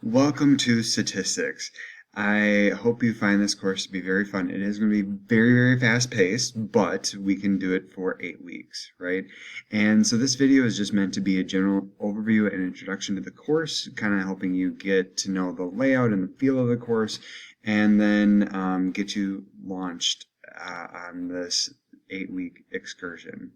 Welcome to Statistics. I hope you find this course to be very fun. It is going to be very, very fast paced, but we can do it for 8 weeks, right? And so this video is just meant to be a general overview and introduction to the course, kind of helping you get to know the layout and the feel of the course, and then get you launched on this 8-week excursion.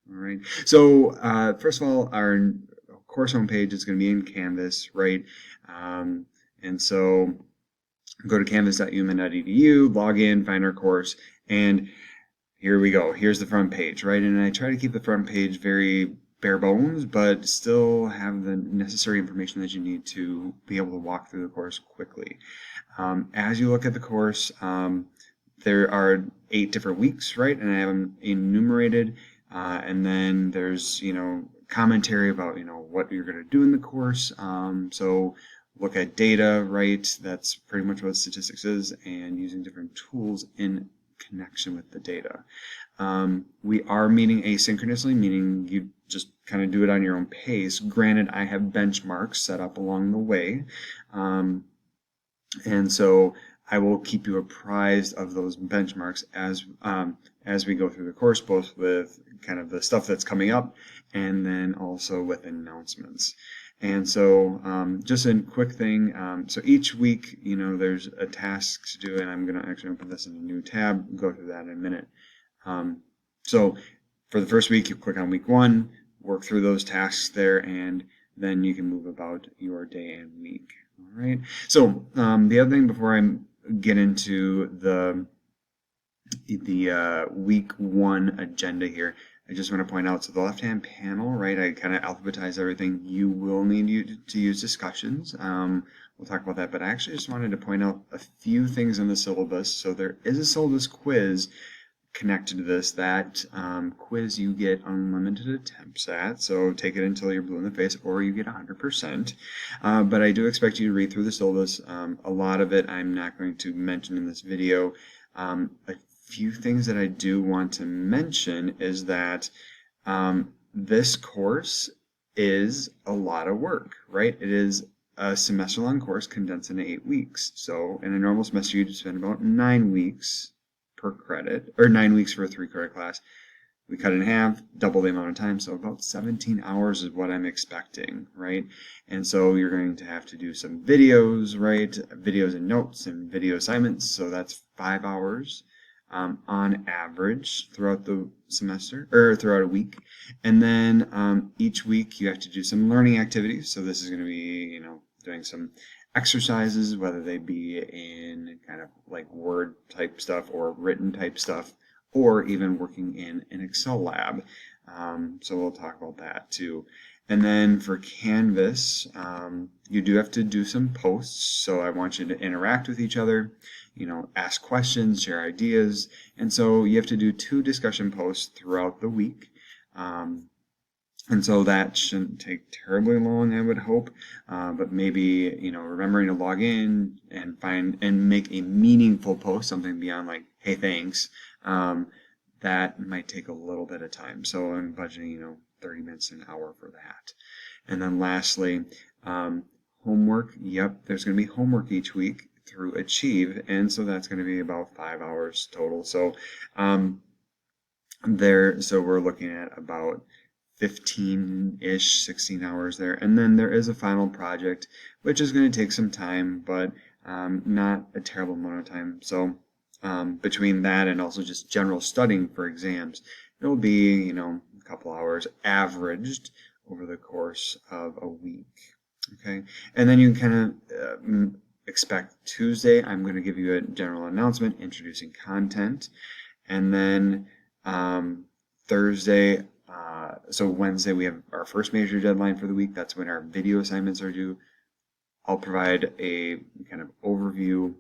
All right. So first of all, our course homepage is going to be in Canvas, right? And so go to canvas.umin.edu, log in, find our course, and here we go. Here's the front page, right? And I try to keep the front page very bare bones, but still have the necessary information that you need to be able to walk through the course quickly. As you look at the course, there are 8 different weeks, right? And I have them enumerated, and then there's, commentary about, what you're going to do in the course. So look at data, right? That's pretty much what statistics is, and using different tools in connection with the data. We are meeting asynchronously, meaning you just kind of do it on your own pace. Granted, I have benchmarks set up along the way, and so I will keep you apprised of those benchmarks as we go through the course, both with kind of the stuff that's coming up and then also with announcements. And so just a quick thing, so each week, there's a task to do, and I'm going to actually open this in a new tab, go through that in a minute. So for the first week, you click on week 1, work through those tasks there, and then you can move about your day and week. All right. So the other thing before I get into the week 1 agenda here, I just want to point out, so the left-hand panel, right, I kind of alphabetize everything. You will need to use discussions. We'll talk about that, but I actually just wanted to point out a few things in the syllabus. So there is a syllabus quiz connected to this. That quiz you get unlimited attempts at, so take it until you're blue in the face or you get 100%. But I do expect you to read through the syllabus. A lot of it I'm not going to mention in this video. A few things that I do want to mention is that this course is a lot of work, right? It is a semester-long course condensed into 8 weeks. So in a normal semester, you'd spend about 9 weeks per credit, or 9 weeks for a 3-credit class. We cut it in half, double the amount of time, so about 17 hours is what I'm expecting, right? And so you're going to have to do some videos, right? Videos and notes and video assignments, so that's 5 hours on average throughout the semester, or throughout a week. And then each week you have to do some learning activities, so this is going to be, doing some exercises, whether they be in kind of like Word type stuff or written type stuff, or even working in an Excel lab. So we'll talk about that too. And then for Canvas, you do have to do some posts. So I want you to interact with each other, ask questions, share ideas. And so you have to do 2 discussion posts throughout the week. And so that shouldn't take terribly long, I would hope. But maybe, remembering to log in and find and make a meaningful post, something beyond like, hey, thanks, that might take a little bit of time. So I'm budgeting, 30 minutes to an hour for that. And then lastly, homework. Yep, there's going to be homework each week through Achieve. And so that's going to be about 5 hours total. So so we're looking at about 15-ish, 16 hours there. And then there is a final project, which is going to take some time, but not a terrible amount of time. So between that and also just general studying for exams, it'll be, a couple hours averaged over the course of a week. Okay, and then you can kind of expect Tuesday, I'm going to give you a general announcement introducing content. And then Thursday, so Wednesday, we have our first major deadline for the week. That's when our video assignments are due. I'll provide a kind of overview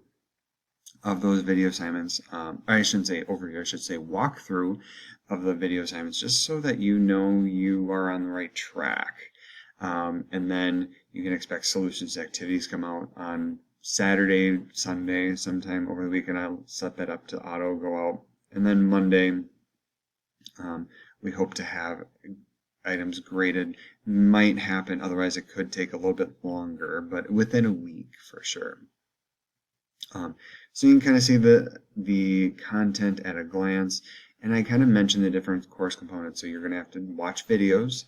of those video assignments. I shouldn't say overview, I should say walkthrough of the video assignments, just so that you know you are on the right track. And then you can expect solutions to activities come out on Saturday, Sunday, sometime over the weekend. I'll set that up to auto go out. And then Monday, we hope to have items graded might happen. Otherwise, it could take a little bit longer, but within a week for sure. So you can kind of see the content at a glance, and I kind of mentioned the different course components. So you're going to have to watch videos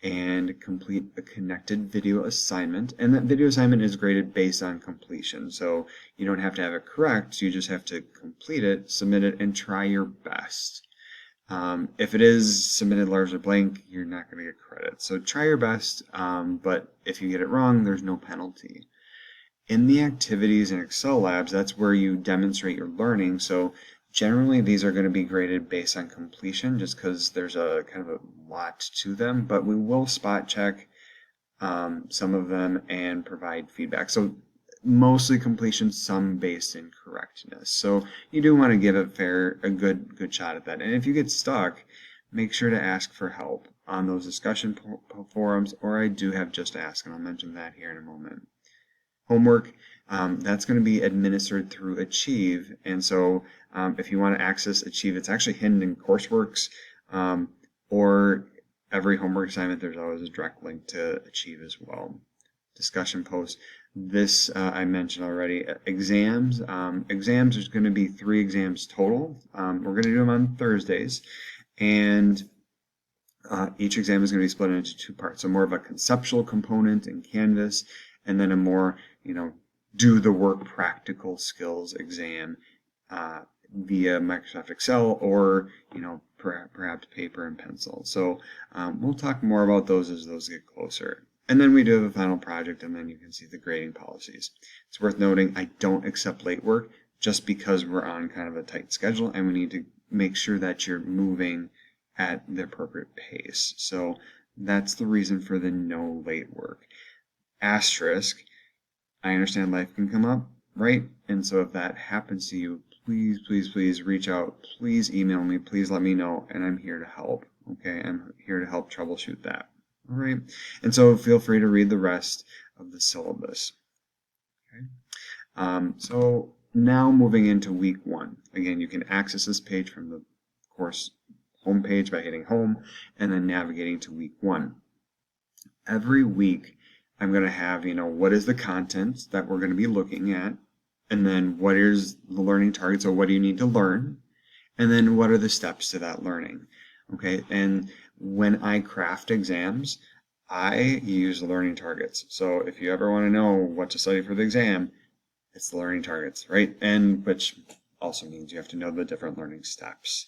and complete a connected video assignment, and that video assignment is graded based on completion. So you don't have to have it correct, you just have to complete it, submit it, and try your best. If it is submitted largely blank, you're not going to get credit. So try your best, but if you get it wrong, there's no penalty. In the activities and Excel labs, that's where you demonstrate your learning. So generally these are going to be graded based on completion just because there's a kind of a lot to them, but we will spot check some of them and provide feedback. So mostly completion, some based in correctness. So you do want to give a good shot at that. And if you get stuck, make sure to ask for help on those discussion forums, or I do have Just Ask, and I'll mention that here in a moment. Homework, that's going to be administered through Achieve, and so if you want to access Achieve, it's actually hidden in Courseworks, or every homework assignment, there's always a direct link to Achieve as well. Discussion posts, this I mentioned already. Exams, there's going to be 3 exams total. We're going to do them on Thursdays, and each exam is going to be split into 2 parts. So more of a conceptual component in Canvas, and then a more, do the work practical skills exam via Microsoft Excel, or, perhaps paper and pencil. So we'll talk more about those as those get closer. And then we do have a final project, and then you can see the grading policies. It's worth noting I don't accept late work just because we're on kind of a tight schedule, and we need to make sure that you're moving at the appropriate pace. So that's the reason for the no late work. Asterisk, I understand life can come up, right? And so if that happens to you, please reach out. Please email me. Please let me know, and I'm here to help. Okay, I'm here to help troubleshoot that. All right, and so feel free to read the rest of the syllabus. Okay, so now moving into week 1. Again, you can access this page from the course homepage by hitting home and then navigating to week 1. Every week, I'm going to have, what is the content that we're going to be looking at, and then what is the learning target, so what do you need to learn, and then what are the steps to that learning, okay? And when I craft exams, I use the learning targets. So if you ever want to know what to study for the exam, it's the learning targets, right? And which also means you have to know the different learning steps,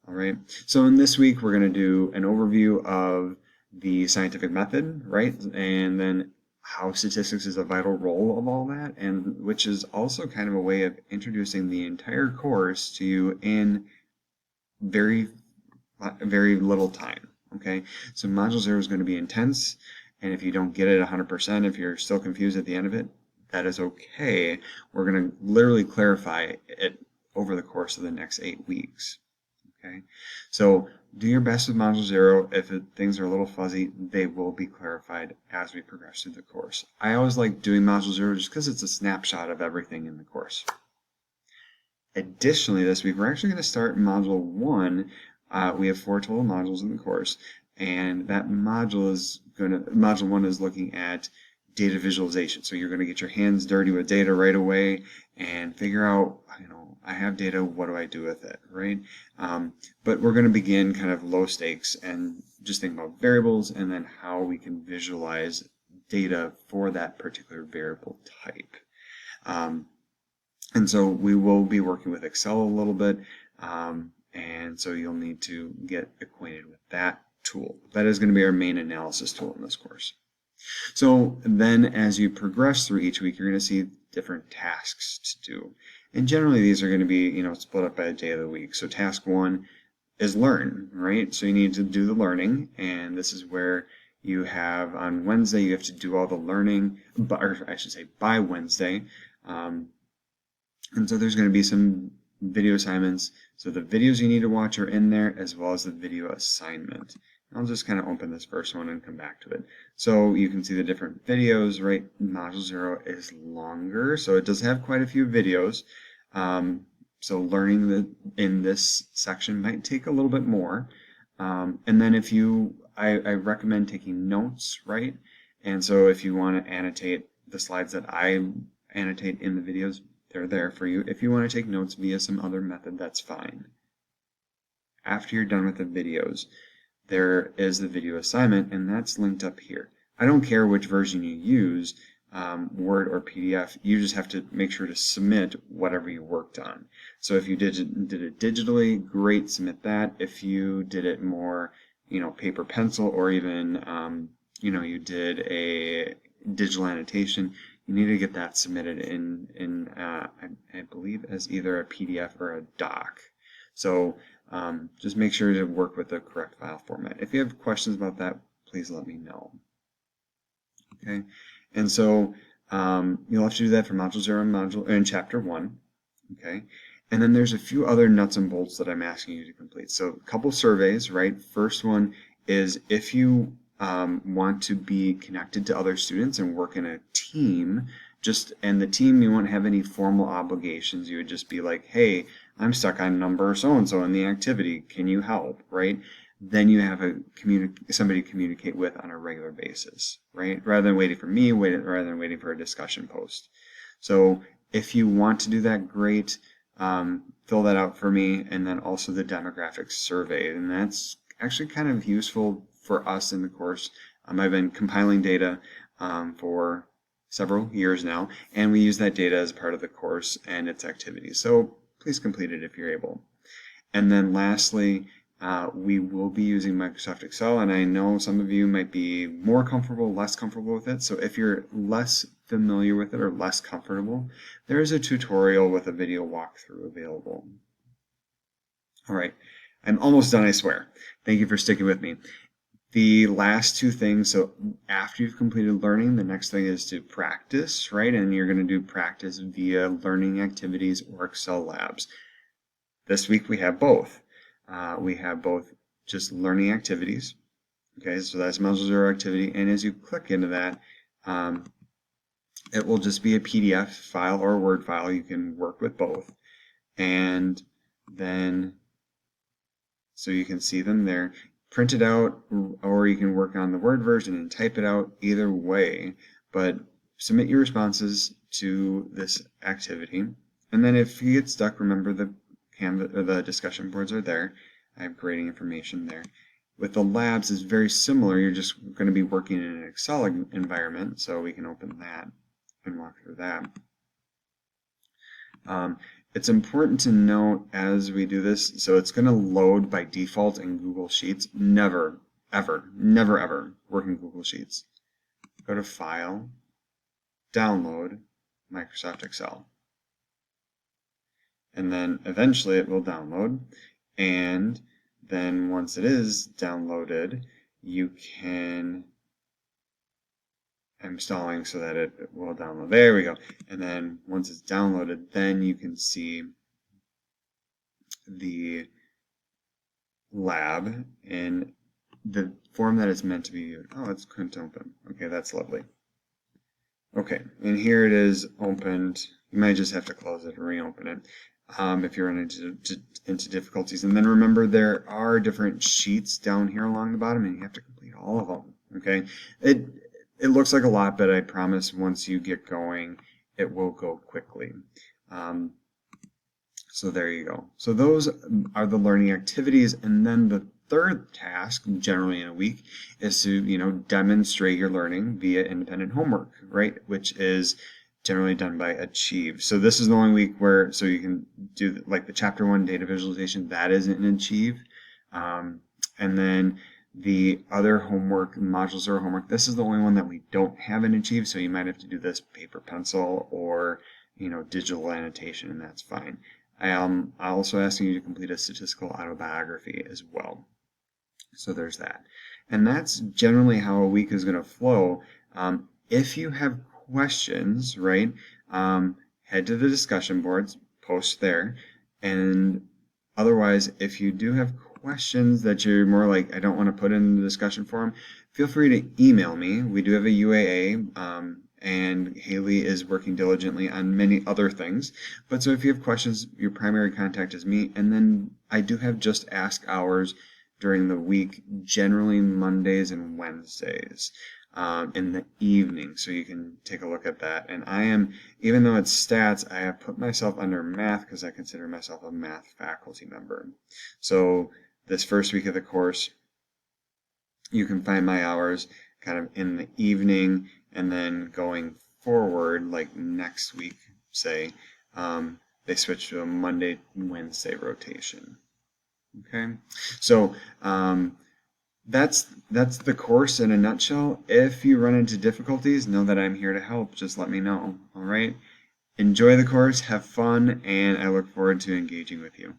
all right? So in this week, we're going to do an overview of the scientific method, right? And then how statistics is a vital role of all that, and which is also kind of a way of introducing the entire course to you in very little time. Okay, so Module 0 is going to be intense, and if you don't get it 100%, if you're still confused at the end of it, that is okay. We're going to literally clarify it over the course of the next 8 weeks. Okay, so do your best with Module 0. If things are a little fuzzy, they will be clarified as we progress through the course. I always like doing Module 0 just because it's a snapshot of everything in the course. Additionally, this week we're actually going to start Module 1. We have 4 total modules in the course, and that Module 1 is looking at data visualization. So you're going to get your hands dirty with data right away and figure out, I have data, what do I do with it, right? But we're going to begin kind of low stakes and just think about variables and then how we can visualize data for that particular variable type. And so we will be working with Excel a little bit, and so you'll need to get acquainted with that tool. That is going to be our main analysis tool in this course. So then as you progress through each week, you're going to see different tasks to do. And generally these are going to be, split up by a day of the week. So task 1 is learn, right? So you need to do the learning, and this is where you have on Wednesday, you have to do all the learning, or I should say by Wednesday. And so there's going to be some video assignments. So the videos you need to watch are in there, as well as the video assignment. I'll just kind of open this first one and come back to it. So you can see the different videos, right? Module 0 is longer, so it does have quite a few videos. So learning in this section might take a little bit more. And then if you I recommend taking notes, right? And so if you want to annotate the slides that I annotate in the videos, they're there for you. If you want to take notes via some other method, that's fine. After you're done with the videos, there is the video assignment, and that's linked up here. I don't care which version you use, Word or PDF, you just have to make sure to submit whatever you worked on. So if you did it digitally, great, submit that. If you did it more, paper pencil, or even, you did a digital annotation, you need to get that submitted in I believe as either a PDF or a doc. So just make sure to work with the correct file format. If you have questions about that, please let me know. Okay, and so you'll have to do that for Module 0 and Chapter 1. Okay, and then there's a few other nuts and bolts that I'm asking you to complete. So a couple surveys, right? First one is if you want to be connected to other students and work in a team, and the team, you won't have any formal obligations. You would just be like, hey, I'm stuck on number so-and-so in the activity. Can you help, right? Then you have somebody to communicate with on a regular basis, right? Rather than waiting for me, rather than waiting for a discussion post. So if you want to do that, great. Fill that out for me, and then also the demographics survey. And that's actually kind of useful for us in the course. I've been compiling data for several years now, and we use that data as part of the course and its activities. So please complete it if you're able. And then lastly, we will be using Microsoft Excel, and I know some of you might be more comfortable, less comfortable with it. So if you're less familiar with it or less comfortable, there is a tutorial with a video walkthrough available. All right, I'm almost done, I swear. Thank you for sticking with me. The last two things, so after you've completed learning, the next thing is to practice, right? And you're going to do practice via learning activities or Excel labs. This week we have both. We have both just learning activities. Okay, so that's Module 0 activity, and as you click into that, it will just be a PDF file or a Word file. You can work with both. And then, so you can see them there. Print it out, or you can work on the Word version and type it out, either way. But submit your responses to this activity. And then if you get stuck, remember the Canvas or the discussion boards are there. I have grading information there. With the labs, it's very similar. You're just going to be working in an Excel environment, so we can open that and walk through that. It's important to note as we do this, so it's going to load by default in Google Sheets. Never, ever, never, ever work in Google Sheets. Go to File, Download, Microsoft Excel. And then eventually it will download, and then once it is downloaded, you can, I'm stalling so that it will download. There we go. And then once it's downloaded, then you can see the lab in the form that it's meant to be viewed. Oh, it's couldn't open. Okay, that's lovely. Okay, and here it is opened. You might just have to close it and reopen it if you're into difficulties. And then remember, there are different sheets down here along the bottom, and you have to complete all of them. Okay, it looks like a lot, but I promise once you get going, it will go quickly. So there you go. So those are the learning activities, and then the third task, generally in a week, is to demonstrate your learning via independent homework, right? Which is generally done by Achieve. So this is the only week where you can do like the Chapter 1 data visualization. That is in Achieve, and then the other homework, Module 0 homework, this is the only one that we don't have in Achieve, so you might have to do this paper pencil or digital annotation, and that's fine. I'm also asking you to complete a statistical autobiography as well. So there's that. And that's generally how a week is going to flow. If you have questions, right, head to the discussion boards, post there, and otherwise, if you do have questions that you're more like, I don't want to put in the discussion forum, feel free to email me. We do have a UAA, and Haley is working diligently on many other things. But so if you have questions, your primary contact is me, and then I do have Just Ask hours during the week, generally Mondays and Wednesdays in the evening. So you can take a look at that. And I am, even though it's stats, I have put myself under math because I consider myself a math faculty member. So this first week of the course, you can find my hours kind of in the evening, and then going forward, like next week, say, they switch to a Monday, Wednesday rotation. Okay, so that's the course in a nutshell. If you run into difficulties, know that I'm here to help. Just let me know. All right. Enjoy the course, have fun, and I look forward to engaging with you.